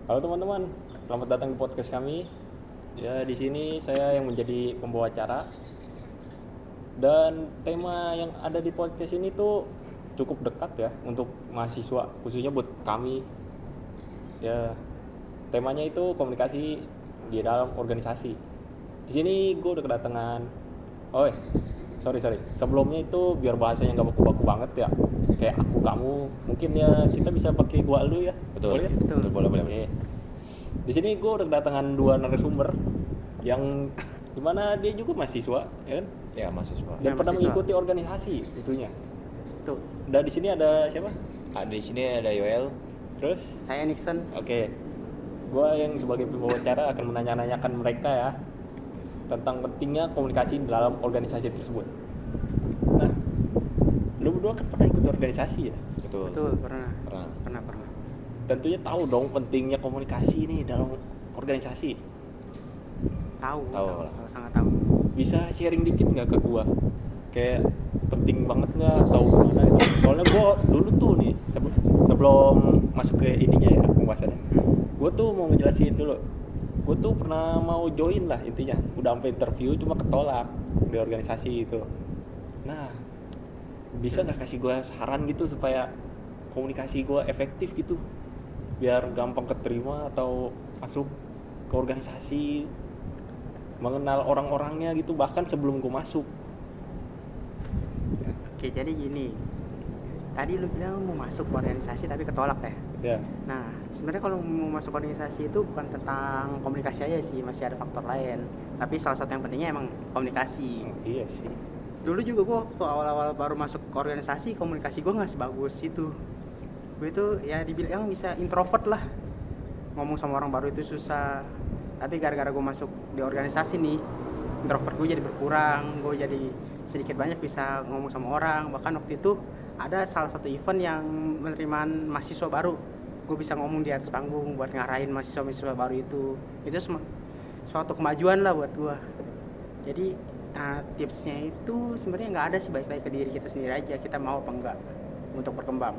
Halo teman-teman, selamat datang di podcast kami. Ya, di sini saya yang menjadi pembawa acara. Dan tema yang ada di podcast ini tuh cukup dekat ya untuk mahasiswa, khususnya buat kami. Ya, temanya itu komunikasi di dalam organisasi. Di sini gue udah kedatangan. Oh, sorry. Sebelumnya itu biar bahasanya nggak baku-baku banget ya. Kayak aku kamu, mungkin ya kita bisa pakai gua lu ya. Betul. Boleh ya? Betul, boleh. Oke. Di sini gue udah kedatangan dua narasumber yang dimana dia juga mahasiswa, ya kan? Ya, mahasiswa. Dan Ya, pernah mahasiswa. mengikuti organisasi itunya. Tuh, Dan di sini ada siapa? Di sini ada Yoel. Terus? saya Nixon. Oke. Gue yang sebagai pembawa acara akan menanya-nanyakan mereka ya tentang pentingnya komunikasi dalam organisasi tersebut. Nah, lu berdua kan pernah ikut organisasi ya? Betul. Betul, pernah. Pernah. Tentunya tahu dong pentingnya komunikasi nih dalam organisasi. Tahu lah. sangat tahu. Bisa sharing dikit nggak ke gua? Kayak penting banget nggak tahu gimana itu? Soalnya gua dulu tuh nih sebelum masuk ke ininya ya pembahasannya, gua tuh mau ngejelasin dulu. Gua tuh pernah mau join lah intinya, udah sampai interview cuma ketolak di organisasi itu. Nah, bisa nggak kasih gua saran gitu supaya komunikasi gua efektif gitu, biar gampang keterima atau masuk ke organisasi, mengenal orang-orangnya gitu bahkan sebelum gue masuk. Oke, jadi gini. Tadi lu bilang mau masuk organisasi tapi ketolak ya. Ya. Nah, sebenarnya kalau mau masuk organisasi itu bukan tentang komunikasi aja sih, masih ada faktor lain. Tapi salah satu yang pentingnya emang komunikasi. Iya sih. Dulu juga gue waktu awal-awal baru masuk ke organisasi, komunikasi gue nggak sebagus itu. Gue itu ya dibilang bisa introvert lah, ngomong sama orang baru itu susah. Tapi gara-gara gue masuk di organisasi nih, introvert gue jadi berkurang, gue jadi sedikit banyak bisa ngomong sama orang. Bahkan waktu itu ada salah satu event yang penerimaan mahasiswa baru, gue bisa ngomong di atas panggung buat ngarahin mahasiswa baru itu suatu kemajuan lah buat gue. Jadi tipsnya itu sebenarnya nggak ada sih, balik lagi ke diri kita sendiri aja, kita mau apa enggak untuk berkembang.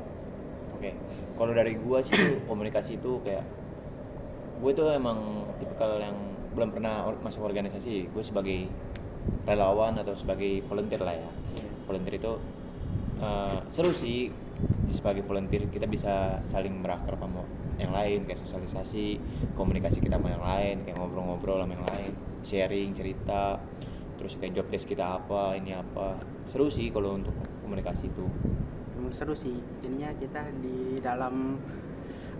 Oke. Kalau dari gua sih tuh komunikasi itu kayak gue tuh emang tipikal yang belum pernah masuk organisasi. Gue sebagai relawan atau sebagai volunteer lah ya. Volunteer itu seru sih. Sebagai volunteer kita bisa saling berakrab sama yang lain, kayak sosialisasi, komunikasi kita sama yang lain, kayak ngobrol-ngobrol sama yang lain, sharing cerita, terus kayak job desk kita apa, ini apa. Seru sih kalau untuk komunikasi itu. Emang seru sih, jadinya kita di dalam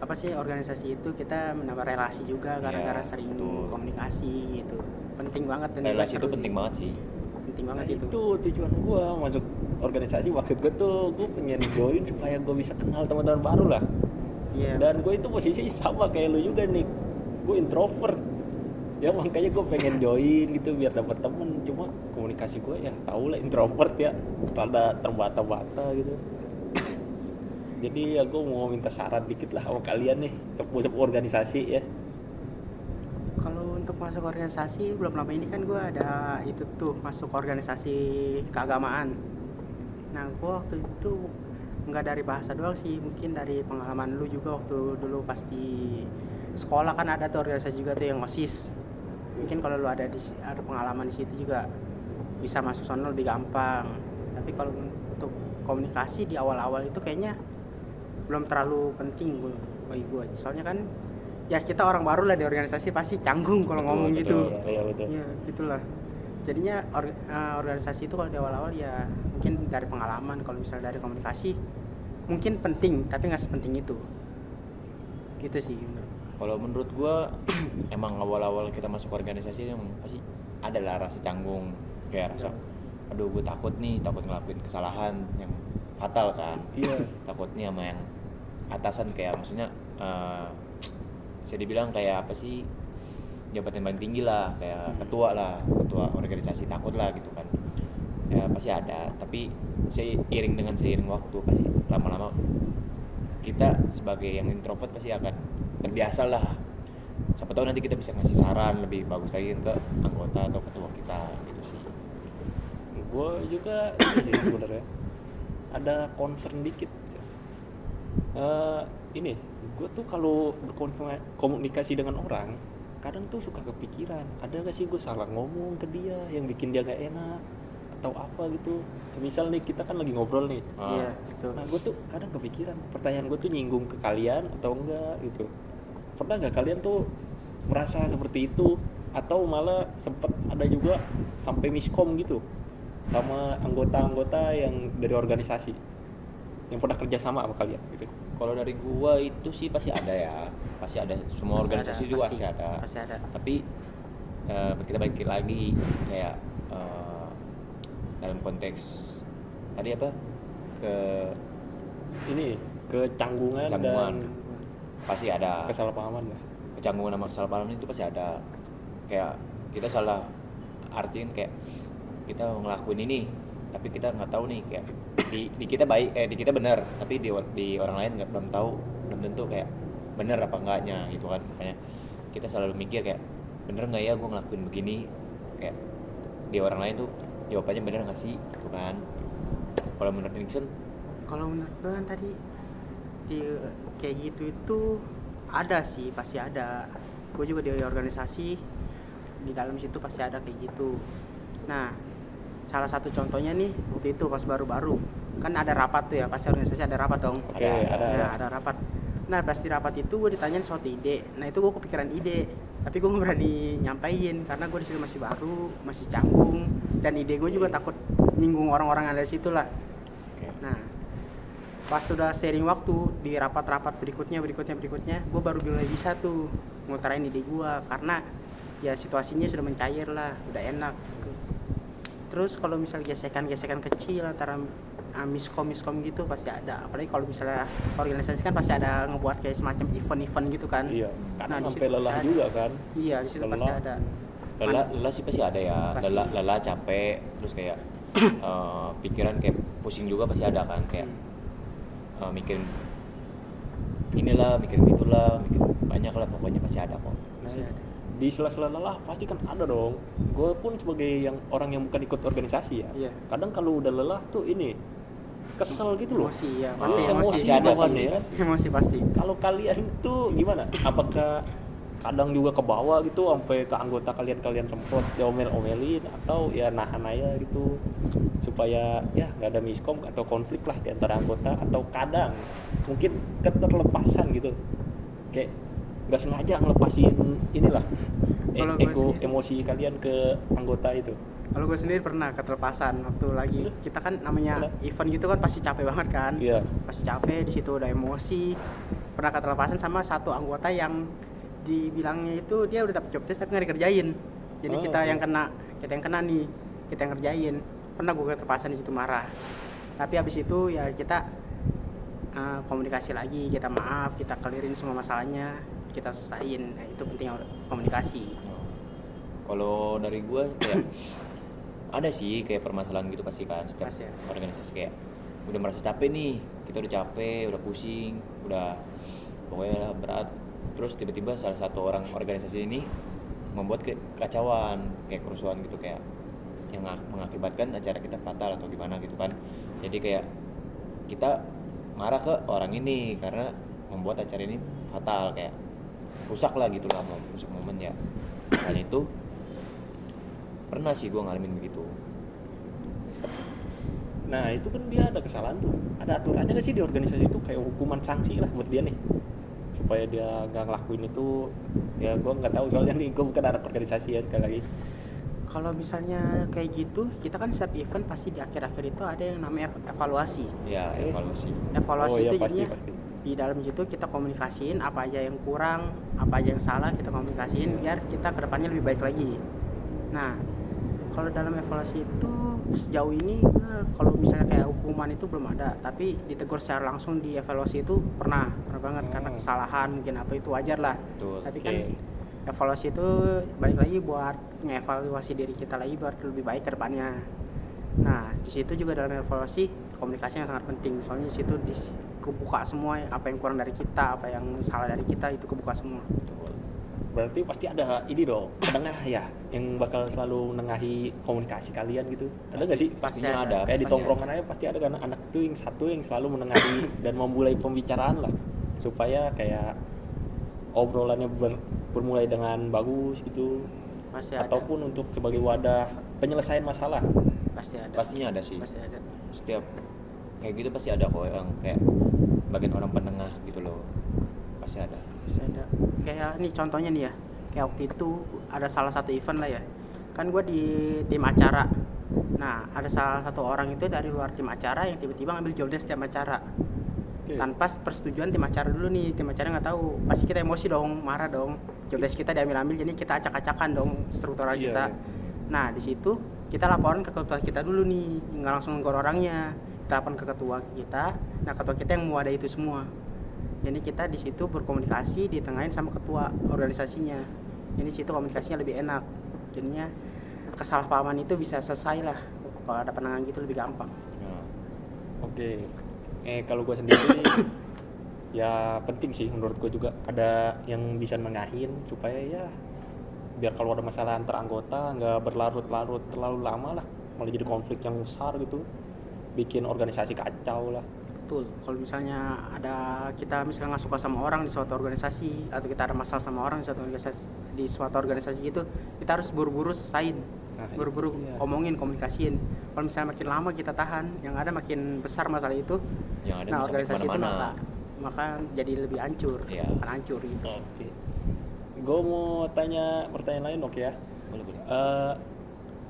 organisasi itu kita menambah relasi juga gara-gara sering betul. komunikasi gitu. Penting banget dan Relasi itu seru penting sih. banget sih. Penting banget Nah, itu. itu tujuan gue masuk organisasi. Maksud gue tuh gue pengen join supaya gue bisa kenal teman-teman baru lah. Iya. Dan gue itu posisi sama kayak lu juga nih, gue introvert ya, makanya gue pengen join gitu biar dapat temen. Cuma komunikasi gue ya tau lah, introvert ya, rada terbata-bata gitu. Jadi ya gue mau minta saran dikit lah sama kalian nih, sepuh-sepuh organisasi ya. Kalau untuk masuk organisasi belum lama ini kan gue ada itu tuh masuk organisasi keagamaan. Nah, gue waktu itu nggak dari bahasa doang sih, mungkin dari pengalaman lu juga waktu dulu pasti sekolah kan ada tuh organisasi juga tuh yang OSIS. Mungkin kalau lu ada pengalaman di situ juga bisa masuk sana lebih gampang. Tapi kalau untuk komunikasi di awal-awal itu kayaknya belum terlalu penting bagi gue. Soalnya kan ya kita orang baru lah di organisasi, pasti canggung kalau ngomong gitu. Iya betul. Ya gitulah. Jadinya organisasi itu kalau di awal-awal ya mungkin dari pengalaman. Kalau misalnya dari komunikasi mungkin penting tapi nggak sepenting itu. Gitu sih. Kalau menurut gua emang awal-awal kita masuk organisasi yang pasti ada lah rasa canggung, kayak rasa aduh gue takut ngelakuin kesalahan yang fatal kan. Iya. Takut nih sama yang atasan, kayak maksudnya bisa dibilang kayak apa sih, jabatan paling tinggi lah, kayak ketua organisasi, takut lah gitu kan. Ya pasti ada, tapi seiring waktu pasti lama-lama kita sebagai yang introvert pasti akan terbiasa lah. Siapa tahu nanti kita bisa ngasih saran lebih bagus lagi ke anggota atau ketua kita gitu sih. Gue juga ini sih sebenarnya ada concern dikit. Ini gue tuh kalau berkomunikasi dengan orang kadang tuh suka kepikiran, ada gak sih gue salah ngomong ke dia yang bikin dia gak enak atau apa gitu. Semisal nih kita kan lagi ngobrol nih, Iya, betul. nah gue tuh kadang kepikiran pertanyaan gue tuh nyinggung ke kalian atau enggak gitu. Pernah nggak kalian tuh merasa seperti itu, atau malah sempet ada juga sampai miskom gitu sama anggota-anggota yang dari organisasi yang pernah kerja sama sama kalian gitu? Kalau dari gua itu sih pasti ada ya, pasti ada. Semua Pasti organisasi ada, juga pasti. pasti ada. Pasti ada. Tapi kita balik lagi kayak dalam konteks tadi apa ke Ini kecanggungan Kecanggungan. dan pasti ada. kesalahpahaman lah. Kecanggungan sama kesalahpahaman itu pasti ada. Kayak kita salah artiin kayak kita ngelakuin ini tapi kita nggak tahu nih kayak di kita baik di kita benar tapi di orang lain nggak belum tahu, belum tentu kayak benar apa enggaknya gitu kan. Makanya kita selalu mikir kayak bener nggak ya gue ngelakuin begini, kayak di orang lain tuh jawabannya bener nggak sih gitu kan. Kalau menurut Nixon Kalau menurut gue kan tadi di kayak gitu itu ada sih, pasti ada. Gue juga di organisasi, di dalam situ pasti ada kayak gitu. Nah, salah satu contohnya nih waktu itu pas baru-baru kan ada rapat tuh ya, pasti organisasi ada rapat dong. Oke, Ada. Nah, ada rapat. Nah, pasti rapat itu gue ditanyain suatu ide. Nah, itu gue kepikiran ide, tapi gue nggak berani nyampain karena gue di situ masih baru, masih canggung, dan ide gue juga takut nyinggung orang-orang yang ada di situ lah. Oke. Nah, pas sudah sharing waktu di rapat-rapat berikutnya, gue baru mulai bisa tuh ngutarain ide gue karena ya situasinya sudah mencair lah, udah enak. Terus kalau misalnya gesekan kecil antara miskom gitu pasti ada. Apalagi kalau misalnya organisasi kan pasti ada ngebuat kayak semacam event gitu kan. Iya, Nah, karena di sampai situ lelah pasti juga kan. Iya, di situ pasti Lelah. ada. lelah sih pasti ada ya. Pasti. Lelah capek terus kayak pikiran kayak pusing juga pasti ada kan, kayak mikirin inilah, mikirin itulah, mikirin banyak lah, pokoknya pasti ada kok. Pasti ada. Di sela-sela lelah pasti kan ada dong. Gue pun sebagai yang orang yang bukan ikut organisasi ya, Iya. kadang kalau udah lelah tuh ini kesel gitu loh. Emosi ya, Oh, pasti emosi. pasti ada bawaannya sih, ya. pasti. Emosi pasti. Kalau kalian tuh gimana? Apakah kadang juga ke bawah gitu sampai ke anggota kalian semprot diomel-omelin, atau ya nahan aja gitu supaya ya nggak ada miskom atau konflik lah di antara anggota, atau kadang mungkin keterlepasan gitu, kayak nggak sengaja ngelepasin inilah Kalau gue ego sendiri- emosi kalian ke anggota itu. Kalau gue sendiri pernah keterpasan waktu lagi kita kan namanya event gitu kan pasti capek banget kan. Iya. Pasti capek, di situ udah emosi. Pernah keterpasan sama satu anggota yang dibilangnya itu dia udah dapet job test tapi nggak dikerjain. Jadi Oh, kita oke. yang kena nih, kita yang ngerjain. Pernah gue keterpasan di situ marah. Tapi habis itu ya kita komunikasi lagi, kita maaf, kita clearin semua masalahnya, kita selesain. Nah, itu penting komunikasi. Kalau dari gue kayak ada sih kayak permasalahan gitu pasti kan setiap Pasti ada. organisasi, kayak udah merasa capek nih, kita udah capek, udah pusing, udah pokoknya berat, terus tiba-tiba salah satu orang organisasi ini membuat kekacauan, kayak kerusuhan gitu, kayak yang mengakibatkan acara kita fatal atau gimana gitu kan. Jadi kayak kita marah ke orang ini karena membuat acara ini fatal, kayak rusak lah gitu lah, rusak momen ya. Hal itu pernah sih gue ngalamin begitu. Nah itu kan dia ada kesalahan tuh, ada aturannya nggak sih di organisasi itu, kayak hukuman sanksi lah buat dia nih supaya dia nggak ngelakuin itu? Ya gue nggak tahu soalnya nih, gue bukan anak organisasi ya sekali lagi. Kalau misalnya kayak gitu, kita kan setiap event pasti di akhir-akhir itu ada yang namanya evaluasi. Ya, Oke. evaluasi. Evaluasi Oh iya, itu pasti, jadinya pasti. di dalam situ kita komunikasiin apa aja yang kurang, apa aja yang salah kita komunikasiin biar kita kedepannya lebih baik lagi. Nah, kalau dalam evaluasi itu sejauh ini kalau misalnya kayak hukuman itu belum ada, tapi ditegur secara langsung di evaluasi itu pernah banget karena kesalahan mungkin apa itu wajar lah. Betul. Tapi kan Oke. evaluasi itu balik lagi buat ngevaluasi diri kita lagi buat lebih baik ke depannya. Nah, di situ juga dalam evaluasi komunikasi yang sangat penting. Soalnya di situ kebuka semua apa yang kurang dari kita, apa yang salah dari kita itu kebuka semua. Betul. berarti pasti ada ini dong penengah ya yang bakal selalu menengahi komunikasi kalian gitu. Ada nggak sih? Pastinya Pasti ada. Kayak di pasti tongkrongan aja pasti ada kan anak tuh yang satu yang selalu menengahi dan memulai pembicaraan lah supaya kayak obrolannya bermulai dengan bagus gitu, Pasti ada. ataupun untuk sebagai wadah penyelesaian masalah. Pasti ada. Pastinya ada sih. Pasti ada. Setiap kayak gitu pasti ada kok yang kayak bagian orang penengah gitu loh. Pasti ada. Pasti ada. Kayak nih contohnya nih ya. Kayak waktu itu ada salah satu event lah ya. Kan gue di tim acara. Nah, ada salah satu orang itu dari luar tim acara yang tiba-tiba ngambil job desk tim acara. Tanpa persetujuan tim acara dulu nih. Tim acara nggak tahu. Pasti kita emosi dong, marah dong. Job desk kita diambil-ambil, jadi kita acak-acakan dong struktural Iya, kita. iya. Nah, di situ kita laporan ke ketua kita dulu nih, nggak langsung ke orangnya. Kita laporan ke ketua kita. Nah, ketua kita yang mewadahi itu semua. Jadi kita di situ berkomunikasi ditengahin sama ketua organisasinya. Jadi di situ komunikasinya lebih enak. Jadinya kesalahpahaman itu bisa selesai lah. Kalau ada penanganan gitu lebih gampang. Nah, Oke. Kalau gue sendiri ya penting sih menurut gue juga ada yang bisa nengahin supaya ya biar kalau ada masalah antar anggota nggak berlarut-larut terlalu lama lah, malah jadi konflik yang besar gitu, bikin organisasi kacau lah. Betul. Kalau misalnya kita misalnya nggak suka sama orang di suatu organisasi atau kita ada masalah sama orang di suatu organisasi gitu, kita harus buru-buru selesain, Nah, buru-buru iya. omongin, komunikasiin. Kalau misalnya makin lama kita tahan, yang ada makin besar masalah itu. yang ada Nah, bisa organisasi itu kemana-mana. maka jadi lebih hancur, Iya. akan hancur gitu. Oke. Gue mau tanya pertanyaan lain, oke ya? Boleh, boleh.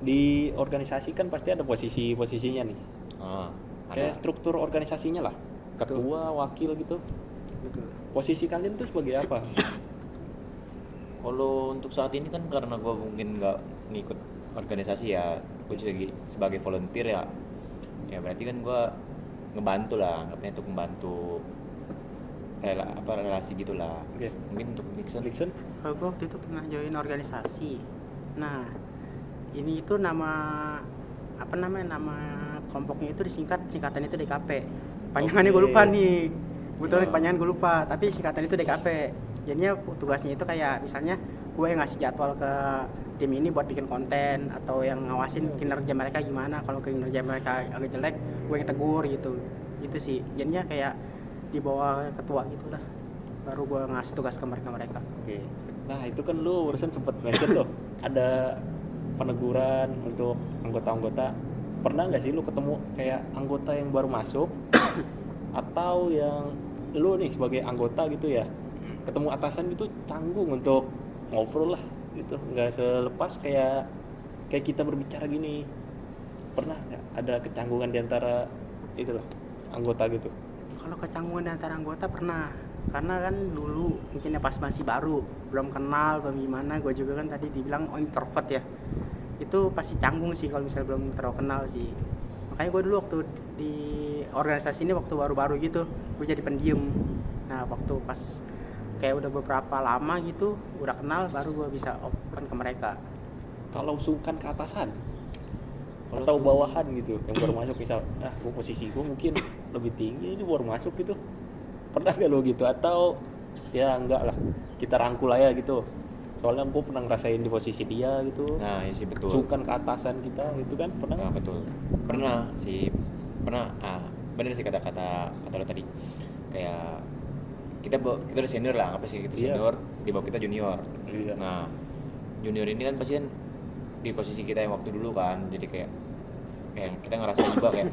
Di organisasi kan pasti ada posisinya nih. Ah, Kayak ada. struktur organisasinya lah, ketua, wakil gitu. Betul. Posisi kalian tuh sebagai apa? Kalau untuk saat ini kan karena gue mungkin nggak ngikut organisasi ya, gue sebagai volunteer ya. Ya berarti kan gue ngebantu lah, anggapnya untuk membantu relasi gitulah. Oke. Mungkin untuk Nixon. Dixon? Kalau gue waktu itu pernah join organisasi. Nah, ini itu nama kelompoknya itu singkatan itu DKP. Panjangannya gue Oke. lupa nih. Kebetulan Ya. panjangan gue lupa, tapi singkatan itu DKP. Jadinya tugasnya itu kayak misalnya gue yang ngasih jadwal ke tim ini buat bikin konten atau yang ngawasin kinerja mereka gimana. Kalau kinerja mereka agak jelek, gue yang tegur gitu. Itu sih. Jadinya kayak di bawah ketua gitulah. Baru gue ngasih tugas ke mereka. Oke. Nah itu kan lu barusan sempat mention tuh ada peneguran untuk anggota-anggota. Pernah nggak sih lu ketemu kayak anggota yang baru masuk atau yang lu nih sebagai anggota gitu ya ketemu atasan gitu canggung untuk ngobrol lah gitu, nggak selepas kayak kita berbicara gini. Pernah nggak ada kecanggungan di antara itu lah anggota gitu? Kalau kecanggungan antara anggota pernah, karena kan dulu mungkin ya pas masih baru, belum kenal, belum gimana, gue juga kan tadi dibilang introvert ya, itu pasti canggung sih kalau misalnya belum terlalu kenal sih. Makanya gue dulu waktu di organisasi ini waktu baru-baru gitu, gue jadi pendiam. Nah waktu pas kayak udah beberapa lama gitu, udah kenal, baru gue bisa open ke mereka. Kalau sungkan ke atasan Kalau atau bawahan gitu yang baru masuk, misal gue posisi gue mungkin lebih tinggi, ini baru masuk gitu, pernah gak lo gitu? Atau ya enggak lah, kita rangkul aja gitu, soalnya gue pernah ngerasain di posisi dia gitu. Nah, ya sih betul. Sungkan ke atasan kita gitu kan, pernah Nah, nggak? betul. Pernah sih. Pernah. Bener sih kata lo tadi. Kayak kita udah senior lah, apa sih kita Iya. senior, di bawah kita junior. Iya. Nah, junior ini kan pasti kan di posisi kita yang waktu dulu kan, jadi kayak kita ngerasain juga kayak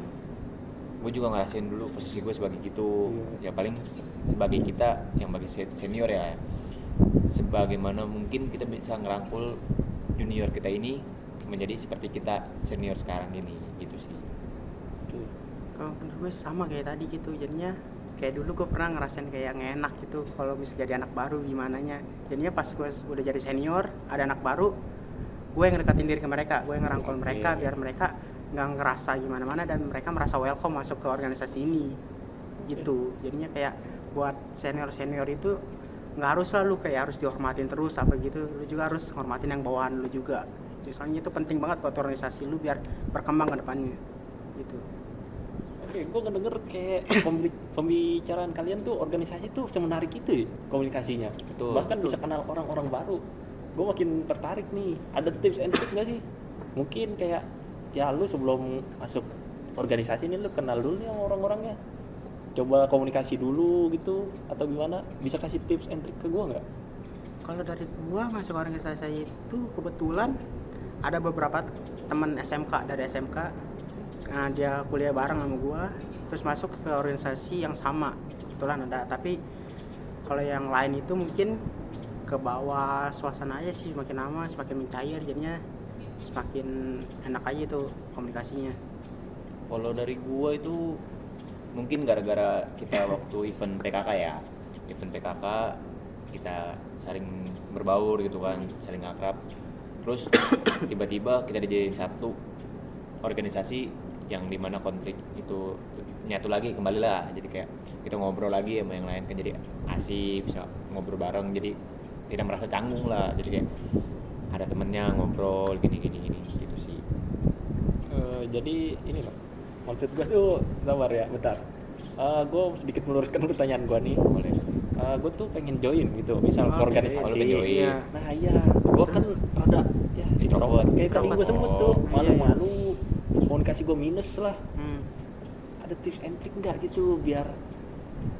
gue juga ngerasain dulu posisi gue sebagai gitu. Iya. Ya paling sebagai kita yang bagi senior ya, sebagaimana mungkin kita bisa ngerangkul junior kita ini menjadi seperti kita senior sekarang ini gitu sih. Oke. Kalau menurut gue sama kayak tadi gitu, jadinya kayak dulu gue pernah ngerasain kayak nggak enak gitu kalau bisa jadi anak baru gimana nya. Jadinya pas gue udah jadi senior, ada anak baru, gue yang deketin diri ke mereka, gue yang ngerangkul mereka biar mereka nggak ngerasa gimana-mana dan mereka merasa welcome masuk ke organisasi ini gitu. Jadinya kayak buat senior itu nggak harus lah lu kayak harus dihormatin terus apa gitu, lu juga harus hormatin yang bawahan lu juga. Soalnya itu penting banget buat organisasi lu biar berkembang ke depannya gitu. Kayak gue ngedenger kayak pembicaraan kalian tuh organisasi tuh semenarik itu ya komunikasinya. Betul, Bahkan bisa kenal orang-orang baru. Gue makin tertarik nih. Ada tips and trick nggak sih? Mungkin kayak ya lu sebelum masuk organisasi ini lu kenal dulu nih sama orang-orangnya. Coba komunikasi dulu gitu atau gimana? Bisa kasih tips and trick ke gue nggak? Kalau dari gua masuk organisasi itu kebetulan ada beberapa teman SMK dari SMK. Nah, dia kuliah bareng sama gua, terus masuk ke organisasi yang sama. Kebetulan ada, tapi kalau yang lain itu mungkin ke bawah suasana aja sih, semakin lama semakin mencair, jadinya semakin enak aja tuh komunikasinya. Kalau dari gua itu mungkin gara-gara kita waktu event PKK ya, event PKK kita saling berbaur gitu kan, saling akrab. Terus tiba-tiba kita dijadiin satu organisasi yang dimana konflik itu nyatu lagi kembali lah. Jadi kayak kita ngobrol lagi sama yang lain kan, jadi asik, bisa ngobrol bareng, jadi tidak merasa canggung lah. Jadi kayak ada temennya ngobrol gini gitu sih. Jadi ini loh, maksud gue tuh sabar ya, bentar. Gue sedikit meluruskan pertanyaan gue nih. Boleh. Gue tuh pengen join gitu, misal ke Oh, organisasi. kalau pengen join. Iya. Nah iya, gue kan rada ya introvert. Kayak tadi gue sempet tuh Oh, malu-malu, komunikasi gue minus lah. Hmm. Ada tips and trick nggak gitu biar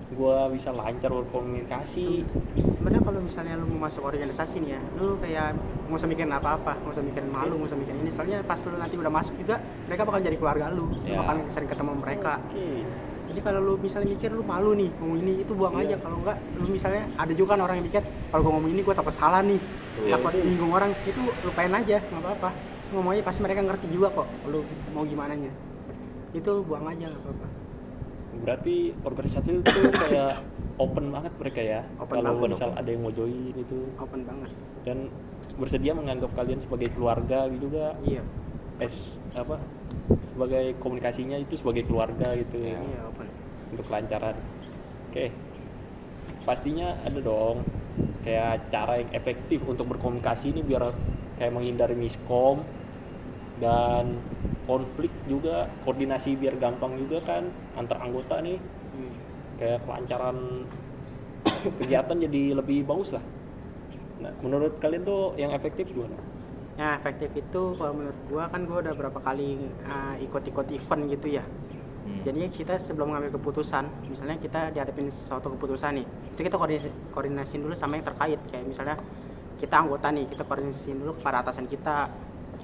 gue bisa lancar berkomunikasi? Sebenarnya kalau misalnya lu mau masuk organisasi nih ya, lu kayak nggak usah mikirin apa-apa, nggak usah mikirin malu, nggak usah mikirin ini. Soalnya pas lu nanti udah masuk juga, mereka bakal jadi keluarga lu, lu Ya. bakal sering ketemu mereka. Oke. Jadi kalau lu misalnya mikir lu malu nih ngomong ini, itu buang aja. Kalau enggak, lu misalnya ada juga kan orang yang mikir kalau gua ngomong ini gua takut salah nih, Iya. takut nyinggung orang, itu lupain aja, nggak apa-apa. Ngomong aja pasti mereka ngerti juga kok, lu mau gimana nya. Itu buang aja, nggak apa-apa. Berarti organisasi itu kayak open banget mereka ya. Open Kalau banget, misal open. ada yang mau join itu Open banget. dan bersedia menganggap kalian sebagai keluarga gitu juga. Iya, Sebagai komunikasinya itu sebagai keluarga gitu ya. iya open. Untuk kelancaran. Oke. Pastinya ada dong kayak cara yang efektif untuk berkomunikasi ini biar kayak menghindari miskom dan konflik juga, koordinasi biar gampang juga kan antar anggota nih, kayak kelancaran kegiatan jadi lebih bagus lah. Nah, menurut kalian tuh yang efektif gimana? Ya efektif itu kalau menurut gua kan gua udah berapa kali ikut-ikut event gitu ya. Jadinya kita sebelum ngambil keputusan, misalnya kita dihadapin suatu keputusan nih, itu kita koordinasiin dulu sama yang terkait. Kayak misalnya kita anggota nih, kita koordinasiin dulu kepada atasan kita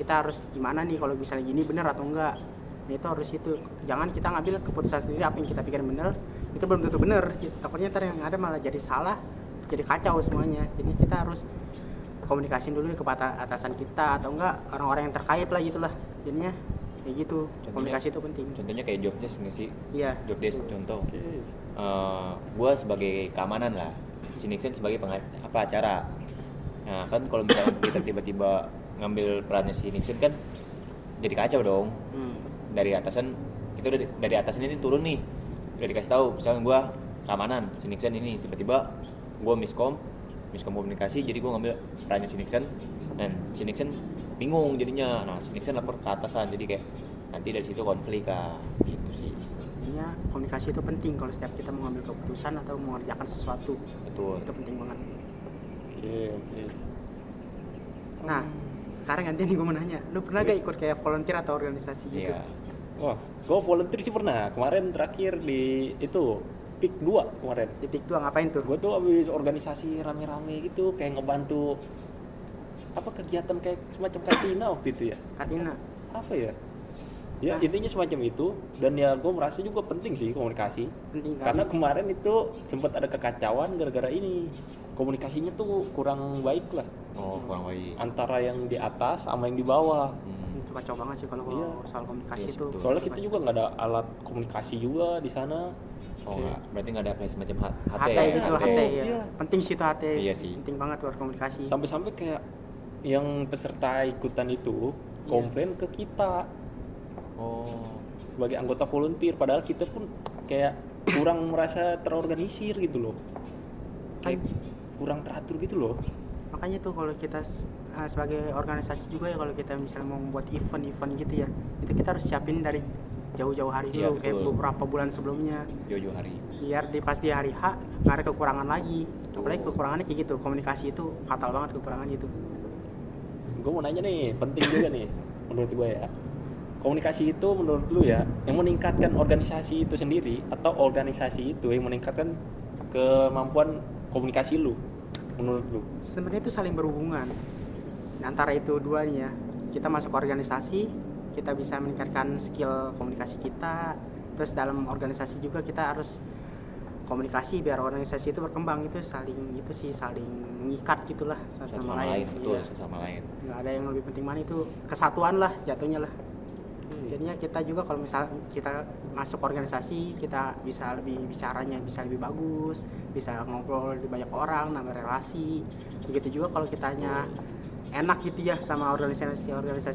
harus gimana nih kalau misalnya gini bener atau enggak. Nah, itu harus itu. Jangan kita ngambil keputusan sendiri apa yang kita pikir bener, itu belum tentu bener. Takutnya ntar yang ada malah jadi salah, jadi kacau semuanya. Jadi kita harus komunikasiin dulu kepada atasan kita atau enggak orang-orang yang terkait lah gitulah. Jadinya kayak gitu. Komunikasi itu penting. Contohnya kayak job desk nggak sih? Iya. Job desk contoh. Oke. Gue sebagai keamanan lah, si Nixon sebagai acara. Nah kan kalau misalnya kita tiba-tiba ngambil perannya si Nixon kan jadi kacau dong. Dari atasan, kita udah dari atasan ini turun nih, udah dikasih tahu misalnya gue keamanan, si Nixon ini tiba-tiba gue miskom komunikasi, jadi gue ngambil perannya si Nixon dan si Nixon bingung jadinya. Nah si Nixon lapor ke atasan, jadi kayak nanti dari situ konflik gitu sih. Intinya komunikasi itu penting kalau setiap kita mau ngambil keputusan atau mau mengerjakan sesuatu. Betul. Itu penting banget. Oke. Nah, sekarang gantian nih gue mau nanya, lu pernah gak ikut kayak volunteer atau organisasi gitu? Iya. Wah, gue volunteer sih pernah. Kemarin terakhir di itu PIK 2 kemarin. Di PIK 2 ngapain tuh? Gue tuh habis organisasi rame-rame gitu, kayak ngebantu apa kegiatan kayak semacam Katina waktu itu ya. Katina. Apa ya? Ya Nah. intinya semacam itu, dan ya gue merasa juga penting sih komunikasi. Penting kali. Karena kemarin itu sempat ada kekacauan gara-gara ini. Komunikasinya tuh kurang baik lah Oh kurang baik. antara yang di atas sama yang di bawah. Itu kacau banget sih kalau Iya. soal komunikasi Iya, itu. betul. Soalnya kita juga nggak ada alat komunikasi juga di sana. Oh Oke. enggak, berarti nggak ada kayak semacam HT HT ya? gitu, HT, HT ya. iya. Penting sih itu HT. Iya sih. Penting banget buat komunikasi. Sampai-sampai kayak yang peserta ikutan itu komplain ke kita Oh. sebagai anggota volunteer, padahal kita pun kayak kurang merasa terorganisir gitu loh, kayak kurang teratur gitu loh. Makanya tuh kalau kita sebagai organisasi juga ya, kalau kita misalnya mau membuat event-event gitu ya, itu kita harus siapin dari jauh-jauh hari Iya, dulu, kayak betul. beberapa bulan sebelumnya, jauh-jauh hari. biar di pas di hari H nggak ada kekurangan lagi. Betul. Apalagi kekurangannya kayak gitu, komunikasi itu fatal banget kekurangan itu. Gue mau nanya nih, penting juga nih menurut gue ya. Komunikasi itu menurut lu ya yang meningkatkan organisasi itu sendiri atau organisasi itu yang meningkatkan kemampuan komunikasi lu menurut lu? Sebenarnya itu saling berhubungan antara itu dua nih ya. Kita masuk organisasi, kita bisa meningkatkan skill komunikasi kita. Terus dalam organisasi juga kita harus komunikasi biar organisasi itu berkembang. Itu saling mengikat gitulah satu sama lain. Betul, Iya. satu sama lain. Nggak ada yang lebih penting mana, itu kesatuan lah jatuhnya lah. Jadinya kita juga kalau misal kita masuk organisasi, kita bisa lebih bicaranya bisa lebih bagus, bisa ngobrol di banyak orang, nambah relasi. Begitu juga kalau kitanya enak gitu ya sama organisasi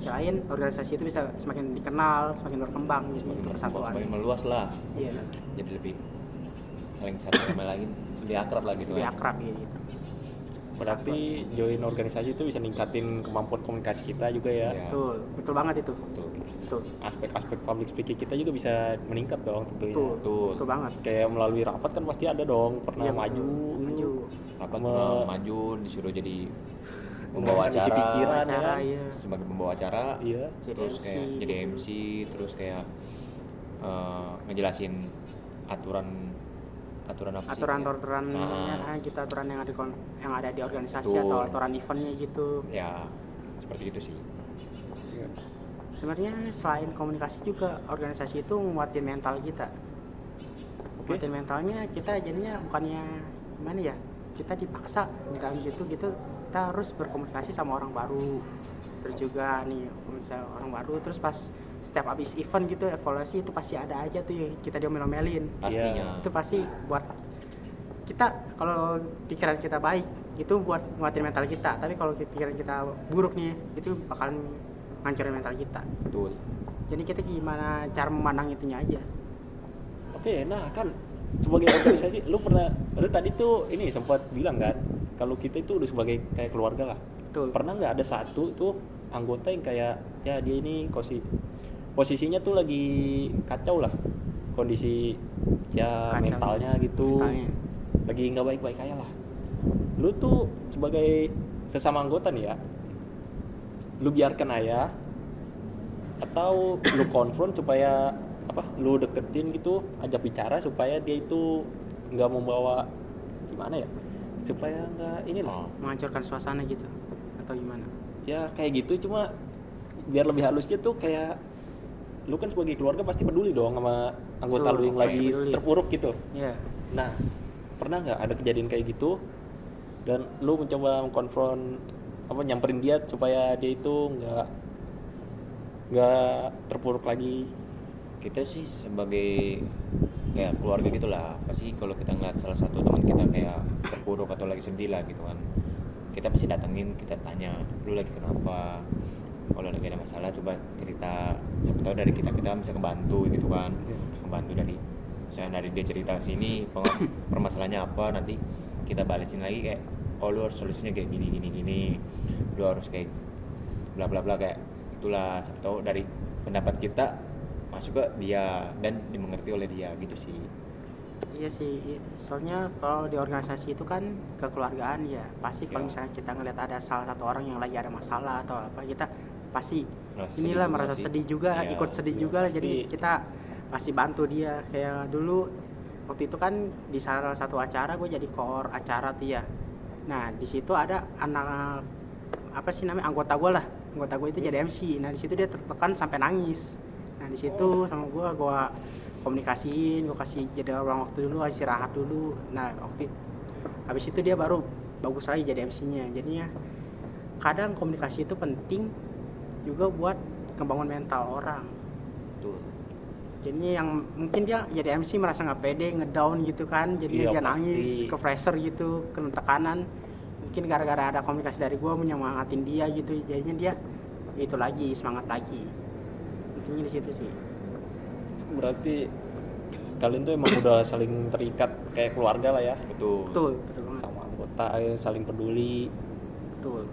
lain, organisasi itu bisa semakin dikenal, semakin berkembang gitu, itu kesatuan. Semakin meluas lah. Iya, Jadi lebih saling satu sama lain lebih akrab lah gitu lebih kan. akrab gitu. Berarti join organisasi itu bisa ningkatin kemampuan komunikasi kita juga ya. Iya. Betul banget itu. Betul. Betul. Aspek-aspek public speaking kita juga bisa meningkat dong tentunya. Betul banget. Kayak melalui rapat kan pasti ada dong pernah Iya, betul. maju gitu. Apa Me- maju disuruh jadi membawa Mengisi acara, pikiran, ya Acara kan? iya. sebagai pembawa acara, Iya. Jadi terus MC kayak jadi gitu. MC, terus kayak ngejelasin aturan apa sih? Aturan-aturannya Ah. kita aturan yang ada di organisasi Betul. atau aturan eventnya gitu. Ya seperti itu sih. Sebenarnya selain komunikasi juga organisasi itu nguatin mental kita. Oke. Nguatin mentalnya kita jadinya bukannya gimana ya? Kita dipaksa di dalam situ gitu, kita harus berkomunikasi sama orang baru. Terus juga nih misalnya orang baru, terus pas setiap habis event gitu evaluasi itu pasti ada aja tuh ya, kita diomel-omelin. Pastinya. Itu pasti buat kita, kalau pikiran kita baik itu buat nguatin mental kita, tapi kalau pikiran kita buruk nih itu bakalan ngancurin mental kita. Betul. Jadi kita gimana cara memandang itunya aja. Oke, nah kan sebagai organisasi lu tadi tuh ini sempat bilang kan kalau kita itu udah sebagai kayak keluarga lah. Betul. Pernah nggak ada satu tuh anggota yang kayak ya dia ini posisinya tuh lagi kacau lah kondisi ya Kacau. mentalnya gitu, Mentalnya. lagi nggak baik-baik aja lah. Lu tuh sebagai sesama anggota nih ya, lu biarkan aja atau lu konfront supaya lu deketin gitu, ajak bicara supaya dia itu nggak membawa gimana ya, supaya nggak inilah Menghancurkan suasana gitu atau gimana? ya kayak gitu. Cuma biar lebih halusnya tuh kayak lu kan sebagai keluarga pasti peduli dong sama anggota Betul, lu yang pasti lagi peduli. terpuruk gitu. Iya. Nah, pernah nggak ada kejadian kayak gitu dan lu mencoba mengkonfront nyamperin dia supaya dia itu nggak terpuruk lagi? Kita sih sebagai kayak keluarga gitulah, pasti kalau kita ngeliat salah satu teman kita kayak terpuruk atau lagi sedih lah gitu kan, kita pasti datengin, kita tanya lu lagi kenapa, kalau lagi ada masalah coba cerita, siapa tahu dari kita bisa kebantu gitu kan. Kebantu dari misalnya dari dia cerita sini permasalahannya apa, nanti kita balesin lagi kayak oh lu harus solusinya kayak gini, lu harus kayak bla bla bla, kayak itulah, siapa tahu dari pendapat kita masuk ke dia dan dimengerti oleh dia gitu sih. Iya sih, soalnya kalau di organisasi itu kan kekeluargaan ya, pasti kalau Ya. misalnya kita ngeliat ada salah satu orang yang lagi ada masalah atau apa, kita pasti Merasa sedih juga sih. merasa sedih juga, Iya, ikut sedih iya, juga lah. pasti. Jadi kita pasti bantu dia. Kayak dulu waktu itu kan di salah satu acara gue jadi koor acara tuh ya. Nah di situ ada anak apa sih namanya anggota gue itu jadi MC. Nah di situ dia tertekan sampai nangis. Nah di situ sama gue komunikasiin, gue kasih jeda ruang waktu dulu, istirahat dulu. Nah habis itu dia baru bagus lagi jadi MC-nya. Jadinya kadang komunikasi itu penting juga buat ngebangun mental orang. Betul. Jadinya yang mungkin dia jadi MC merasa nggak pede, ngedown gitu kan, jadinya Iya, dia pasti. nangis, ke pressure gitu, kena tekanan. Mungkin gara-gara ada komunikasi dari gue menyemangatin dia gitu, jadinya dia itu lagi, semangat lagi. Intinya di situ sih. Berarti kalian tuh emang udah saling terikat kayak keluarga lah ya, Betul. Betul banget. sama anggota saling peduli. Betul.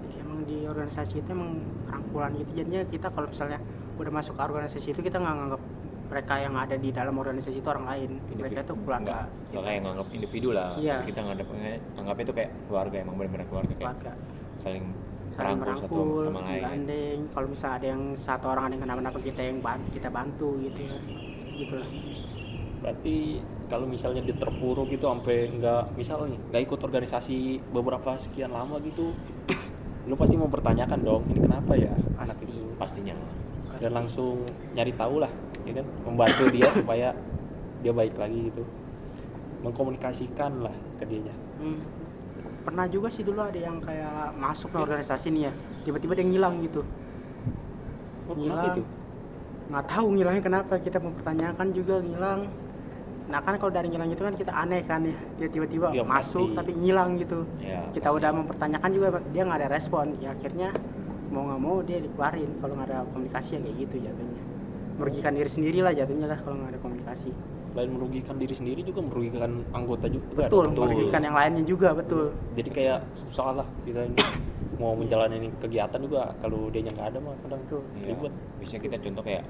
Jadi emang di organisasi itu emang rangkulan gitu, jadinya kita kalau misalnya udah masuk ke organisasi itu kita nggak nganggap mereka yang ada di dalam organisasi itu orang lain, mereka itu keluarga Nggak kayak nganggap individu lah. Iya. Tapi kita anggapnya itu kayak keluarga, emang benar-benar keluarga, kayak keluarga saling saling merangkul satu merangkul, sama lain. menggandeng. Kalau misalnya ada yang satu orang ada yang kenapa-napa kita bantu gitu ya, gitulah. Berarti kalau misalnya dia terpuruk gitu sampai nggak ikut organisasi beberapa sekian lama gitu, lu pasti mau pertanyakan dong, ini kenapa ya anak Pasti. itu, Pastinya. dan langsung nyari tahu lah, ya kan, membantu dia supaya dia baik lagi gitu, mengkomunikasikan lah ke dianya. Pernah juga sih dulu ada yang kayak masuk ke organisasi nih ya, tiba-tiba dia ngilang gitu. Oh, kenapa Ngilang, itu? nggak tahu ngilangnya kenapa, kita mempertanyakan juga ngilang. Nah kan kalau dari ngilang itu kan kita aneh kan ya, dia tiba-tiba Ya, masuk pasti. tapi ngilang gitu. Ya, Kita pasti. udah mempertanyakan juga, dia nggak ada respon, ya akhirnya mau nggak mau dia dikeluarin kalau nggak ada komunikasi ya kayak gitu jatuhnya. Merugikan diri sendiri lah jatuhnya lah kalau nggak ada komunikasi. Selain merugikan diri sendiri juga merugikan anggota juga. Betul, betul. merugikan yang lainnya juga, betul. Jadi kayak susah lah kita ini mau menjalani kegiatan juga kalau dia nggak ada mah kadang Betul. Iya. ribet. Biasanya kita contoh kayak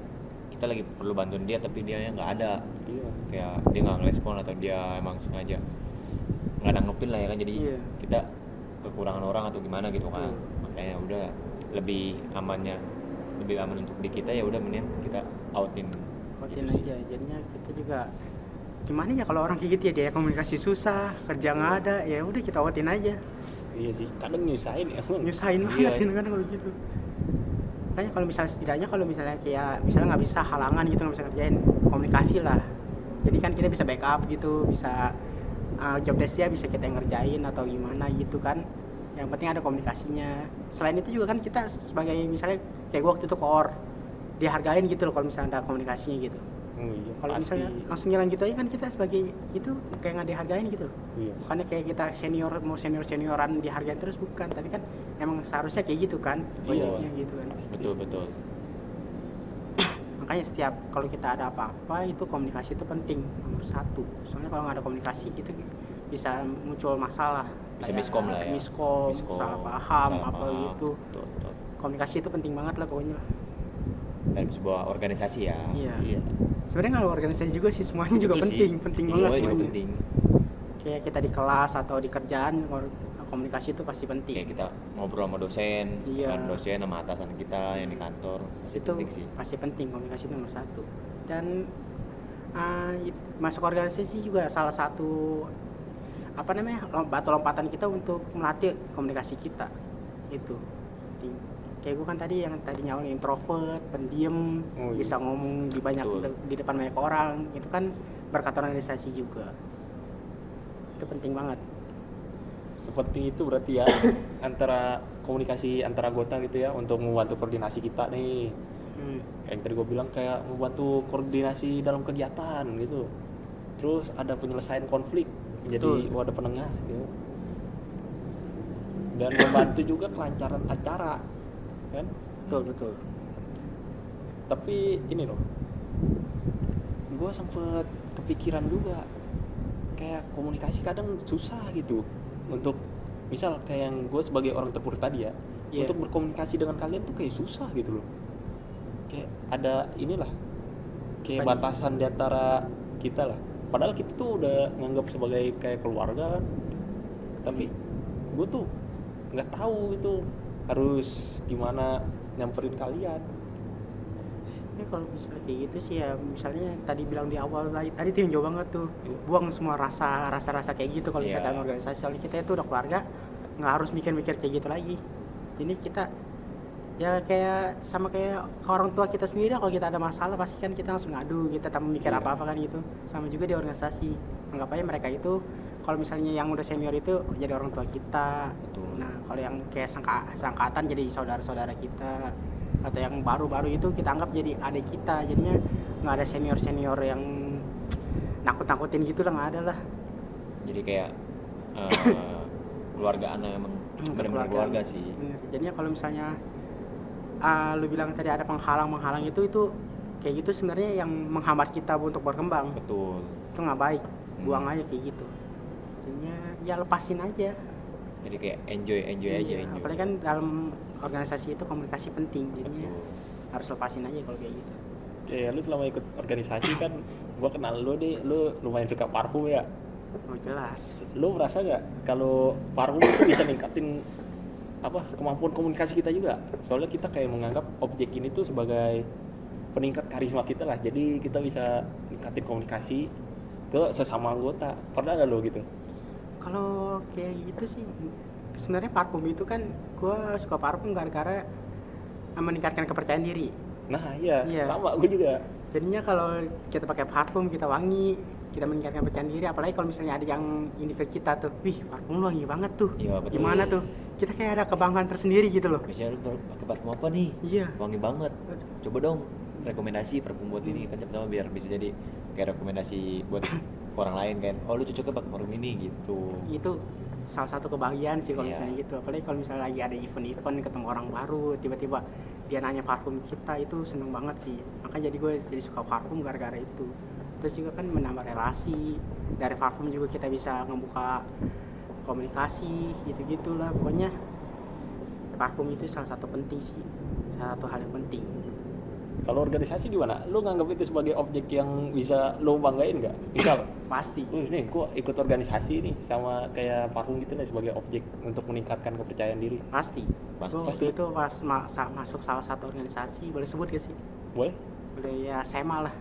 kita lagi perlu bantuin dia tapi dia nggak ada, Iya. kayak dia nggak ngerespon atau dia emang sengaja nggak nanggepin lah ya kan, jadi Iya. kita kekurangan orang atau gimana gitu kan. Betul. Makanya udah lebih aman untuk di kita, ya udah mending kita outin Outin gitu sih. aja, jadinya kita juga gimana ya kalau orang kayak gitu ya, dia komunikasi susah, kerja nggak ada, ya udah kita outin aja. Iya sih, kadang nyusahin ya. Nyusahin Iya. banget kan kalau gitu. Makanya kalau misalnya setidaknya kalau misalnya kayak misalnya nggak bisa halangan gitu, nggak bisa kerjain, komunikasi lah. Jadi kan kita bisa backup gitu, bisa job desk dia bisa kita yang ngerjain atau gimana gitu kan. Yang penting ada komunikasinya. Selain itu juga kan kita sebagai misalnya kayak gua waktu itu koor, dihargain gitu loh kalau misalnya ada komunikasinya gitu. Oh, iya, Kalau pasti. misalnya langsung ngilang gitu aja kan kita sebagai itu kayak nggak dihargain gitu loh. Iya. Bukannya kayak kita mau senioran dihargain terus, bukan, tapi kan emang seharusnya kayak gitu kan Iya. wajibnya gitu kan. Betul. Makanya setiap kalau kita ada apa-apa itu komunikasi itu penting nomor satu. Soalnya kalau nggak ada komunikasi gitu bisa muncul masalah. Bisa Kayak miskom lah ya. miskom, salah paham, salah apa paham. gitu. Betul. Komunikasi itu penting banget lah pokoknya. Dalam sebuah organisasi ya. Iya. Sebenarnya kalau organisasi juga sih semuanya juga Betul penting, sih. penting banget Semuanya juga semuanya. penting. Kayak kita di kelas atau di kerjaan komunikasi itu pasti penting. Kayak kita ngobrol sama dosen, Iya. kan dosen sama atasan kita yang di kantor, pasti Itu penting sih. pasti penting, komunikasi itu nomor satu. Dan masuk organisasi juga salah satu batu lompatan kita untuk melatih komunikasi kita itu. Kayak gue kan tadi yang tadinya awalnya introvert, pendiam, Oh, iya. bisa ngomong Betul. di depan banyak orang, itu kan berkat organisasi juga. Itu penting banget. Seperti itu berarti ya antara komunikasi antara anggota gitu ya untuk membantu koordinasi kita nih. Kayak yang tadi gue bilang kayak membantu koordinasi dalam kegiatan gitu. Terus ada penyelesaian konflik menjadi Betul. wadah penengah gitu. Dan membantu juga kelancaran acara kan. Betul. Tapi ini loh, gue sempet kepikiran juga kayak komunikasi kadang susah gitu untuk misal kayak yang gue sebagai orang terpuruk tadi ya, Iya. untuk berkomunikasi dengan kalian tuh kayak susah gitu loh, kayak ada inilah kayak Apa nih? batasan di antara kita lah, padahal kita tuh udah nganggap sebagai kayak keluarga kan, tapi gue tuh nggak tahu itu harus gimana nyamperin kalian. Ini kalau misalnya kayak gitu sih ya, misalnya tadi bilang di awal tadi tuh yang jauh banget tuh, Iya. buang semua rasa kayak gitu kalau misalnya Iya. dalam organisasi. Soalnya kita itu udah keluarga, nggak harus mikir-mikir kayak gitu lagi. Ini kita ya kayak sama kayak ke orang tua kita sendiri, kalau kita ada masalah pasti kan kita langsung ngadu, kita tak mikir Iya. apa-apa kan gitu. Sama juga di organisasi, anggap aja mereka itu kalau misalnya yang udah senior itu jadi orang tua kita. Betul. Nah kalau yang kayak sangkatan jadi saudara-saudara kita, atau yang baru-baru itu kita anggap jadi adik kita, jadinya nggak ada senior yang nakut-nakutin gitu lah, nggak ada lah. Jadi kayak keluargaan yang emang benar-benar Kekeluargaan. keluarga sih. Bener. Jadinya kalau misalnya lu bilang tadi ada penghalang itu kayak gitu sebenarnya yang menghambat kita untuk berkembang. Betul. Itu nggak baik, buang aja kayak gitu. Jadinya ya lepasin aja. Jadi kayak enjoy aja, Iya, enjoy. apalagi kan dalam organisasi itu komunikasi penting, jadinya Betul. harus lepasin aja kalau kayak gitu. Kayak lu selama ikut organisasi kan, gua kenal lu nih, lu lumayan suka parfum ya. Oh jelas. Lu merasa nggak kalau parfum itu bisa ningkatin apa kemampuan komunikasi kita juga? Soalnya kita kayak menganggap objek ini tuh sebagai peningkat karisma kita lah. Jadi kita bisa ningkatin komunikasi ke sesama anggota. Pernah nggak lo gitu? Kalau kayak gitu sih, sebenarnya parfum itu kan gue suka parfum gara-gara meningkatkan kepercayaan diri. Nah iya, Iya. sama gue juga. Jadinya kalau kita pakai parfum, kita wangi, kita meningkatkan kepercayaan diri. Apalagi kalau misalnya ada yang ini ke kita tuh, wih parfum lu wangi banget tuh. Iya, betul. Gimana tuh? Kita kayak ada kebanggaan tersendiri gitu loh. Misalnya lu pakai parfum apa nih? Iya. Wangi banget. Coba dong rekomendasi parfum buat ini kan siapa tahu biar bisa jadi kayak rekomendasi buat orang lain kan. Oh lu cocoknya pakai parfum ini gitu. Itu salah satu kebahagiaan sih kalau Iya. misalnya gitu. Apalagi kalau misalnya lagi ada event-event ketemu orang baru, tiba-tiba dia nanya parfum kita, itu seneng banget sih. Makanya jadi gue jadi suka parfum gara-gara itu. Terus juga kan menambah relasi, dari parfum juga kita bisa ngebuka komunikasi gitu-gitulah. Pokoknya parfum itu salah satu penting sih, salah satu hal yang penting. Kalau organisasi gimana? Lu nganggap itu sebagai objek yang bisa lu banggain nggak? Misal, Pasti. nih gua ikut organisasi nih sama kayak parfum gitu nih sebagai objek untuk meningkatkan kepercayaan diri. Pasti. Pasti. Gue waktu itu pas masuk salah satu organisasi, boleh sebut gak sih? Boleh? Boleh ya, SEMA lah.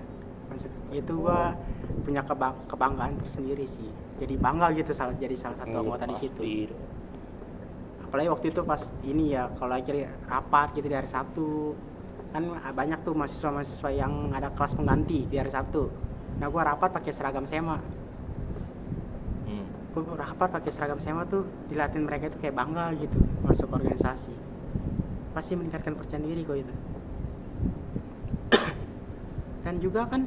Masuk itu gua punya kebanggaan tersendiri sih. Jadi bangga gitu jadi salah satu anggota di situ. Pasti. Apalagi waktu itu pas ini ya, kalau lagi rapat gitu di hari Sabtu, kan banyak tuh mahasiswa-mahasiswa yang ada kelas pengganti di hari Sabtu. Nah gua rapat pakai seragam SEMA. Gua rapat pakai seragam SEMA tuh, dilatih mereka itu kayak bangga gitu masuk organisasi. Pasti meningkatkan percaya diri kok itu. Dan juga kan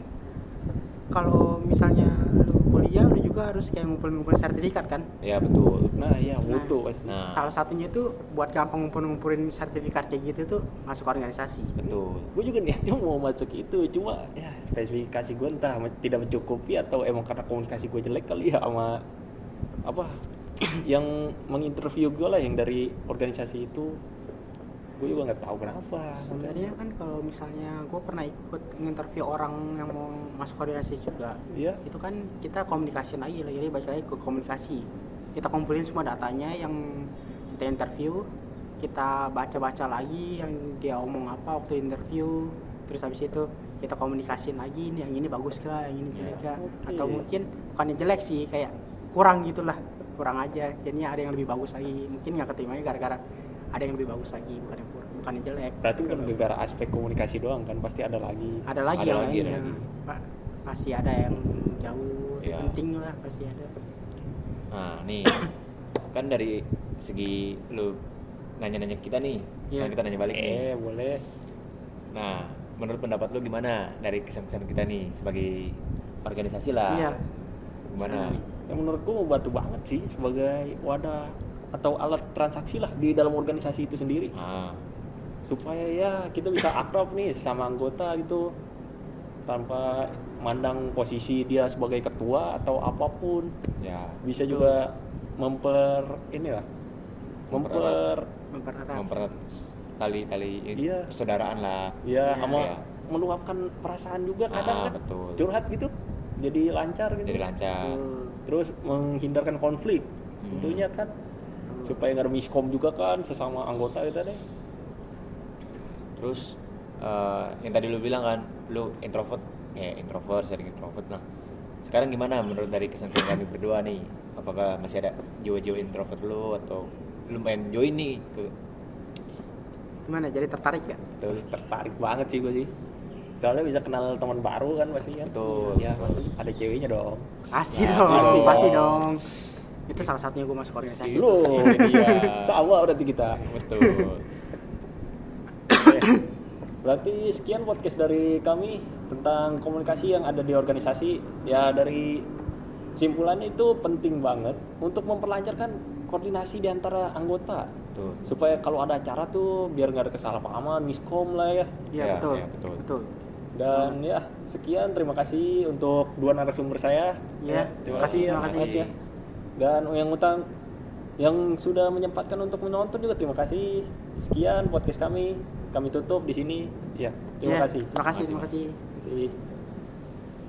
kalau misalnya lu kuliah, lu juga harus kayak ngumpulin sertifikat kan. Ya betul. Nah iya butuh pasti. Nah, Salah satunya itu buat gampang ngumpulin sertifikat kayak gitu tuh masuk organisasi. betul. Gue juga niatnya mau masuk itu, cuma ya spesifikasi gue entah tidak mencukupi atau emang karena komunikasi gue jelek kali ya sama apa yang menginterview gue lah yang dari organisasi itu. Gue juga nggak tahu kenapa. Sebenarnya kan kalau misalnya gue pernah ikut nginterview orang yang mau masuk organisasi juga, Iya. itu kan kita komunikasi lagi, jadi balik lagi ke komunikasi. Kita kumpulin semua datanya yang kita interview, kita baca-baca lagi yang dia omong apa waktu interview, terus habis itu kita komunikasiin lagi nih yang ini bagus gak, yang ini jelek gak, Oke. atau mungkin bukannya jelek sih, kayak kurang gitulah, kurang aja, jadinya ada yang lebih bagus lagi, mungkin nggak keterimanya gara-gara ada yang lebih bagus lagi, bukannya jelek. Berarti bukan gara-gara aspek komunikasi doang kan, pasti ada lagi. Ada lagi Ada yang lagi, lain ada yang lagi. pasti ada yang jauh lebih Iya. penting lah, pasti ada. Nah nih kan dari segi lu nanya-nanya kita nih, sekarang Iya. kita nanya balik nih. Boleh. Nah menurut pendapat lu gimana dari kesan-kesan kita nih sebagai organisasi lah? Iya. Gimana? Yang menurutku membantu banget sih sebagai wadah atau alat transaksi lah di dalam organisasi itu sendiri. Ah, Supaya ya kita bisa akrab nih sesama anggota gitu tanpa mandang posisi dia sebagai ketua atau apapun. ya Bisa Betul. juga mempererat mempererat tali-tali Iya. persaudaraan lah. ya Iya. sama Iya. meluapkan perasaan juga kadang kan Betul. curhat gitu jadi lancar gitu. Jadi lancar. Tuh. Terus menghindarkan konflik tentunya kan supaya nggak ada miskom juga kan sesama anggota kita deh. Terus yang tadi lu bilang kan, lu introvert, sering introvert. Nah, sekarang gimana menurut dari kesan kami berdua nih? Apakah masih ada jiwa-jiwa introvert lu atau lu main join nih ke Gimana, jadi tertarik gak? Terus tertarik banget sih gue sih. Soalnya bisa kenal teman baru kan pasti kan. Betul, Ya betul. pasti ada ceweknya dong. Pasti Pasti dong, dong. pasti dong. Itu salah satunya gue masuk organisasi. Loh, Iya. sama berarti kita. betul? Oke. Berarti sekian podcast dari kami tentang komunikasi yang ada di organisasi. Ya dari kesimpulannya itu penting banget untuk memperlancarkan koordinasi di antara anggota. Betul. Supaya kalau ada acara tuh biar nggak ada kesalahpahaman, miskom lah ya. Iya, Ya, betul. ya, betul. Betul. Dan ya sekian, terima kasih untuk dua narasumber saya. Iya, terima terima kasih. kasih. ya. Dan yang sudah menyempatkan untuk menonton juga terima kasih. Sekian podcast kami. kami tutup di sini ya. Terima Ya, kasih. terima kasih. Terima kasih, Terima kasih.